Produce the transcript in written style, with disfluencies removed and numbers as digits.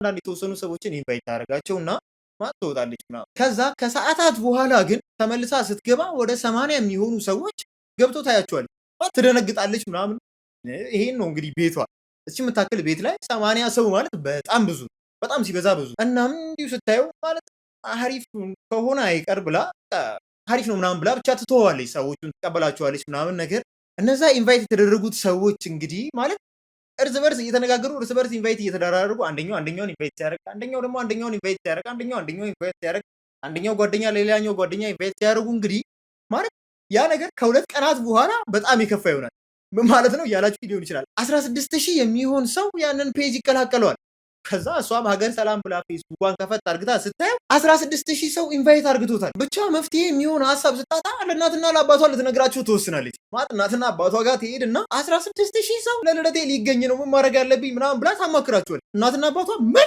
አንዳንድ የተወሰኑ ሰዎችን ኢንቫይት ታደርጋቸውና ማን ትወጣለች ምናምን። ከዛ ከሰዓታት በኋላ ግን ተመልሳ ስትገባ ወደ 80 የሚሆኑ ሰዎች ገብቶ ታያቸዋለች። ትደነግጣለች ምናምን። ይሄን ነው እንግዲህ ቤቷ። እቺ የምታክል ቤት ላይ 80 ሰው ማለት በጣም ብዙ፣ በጣም ሲበዛ ብዙ። እናም እንዲሁ ስታየው ማለት አሪፍ ከሆነ አይቀር ብላ አሪፍ ነው ምናምን ብላ ብቻ ትተዋለች። ሰዎቹን ትቀበላቸዋለች ምናምን ነገር። እነዛ ኢንቫይት የተደረጉት ሰዎች እንግዲህ ማለት እርስ በርስ እየተነጋገሩ እርስ በርስ ኢንቫይት እየተደራረጉ አንደኛውን ኢንቫይት ሲያደርግ አንደኛው ደግሞ አንደኛውን ኢንቫይት ሲያደርግ አንደኛውን ኢንቫይት ሲያደርግ አንደኛው ጓደኛ ለሌላኛው ጓደኛ ኢንቫይት ሲያደርጉ እንግዲህ ማለት ያ ነገር ከሁለት ቀናት በኋላ በጣም የከፋ ይሆናል። ምን ማለት ነው እያላችሁ ሊሆን ይችላል። 16,000 የሚሆን ሰው ያንን ፔጅ ይቀላቀለዋል። ከዛ እሷም ሀገር ሰላም ብላ ፌስቡኳን ከፈት አርግታ ስታየው 16,000 ሰው ኢንቫይት አርግቶታል። ብቻ መፍትሄ የሚሆን ሀሳብ ስታጣ ለእናትና ለአባቷ ልትነግራቸው ትወስናለች። ማለት እናትና አባቷ ጋር ትሄድና 16,000 ሰው ለልደቴ ሊገኝ ነው ምን ማድረግ ያለብኝ ምናምን ብላ ታማክራቸዋለች። እናትና አባቷ ምን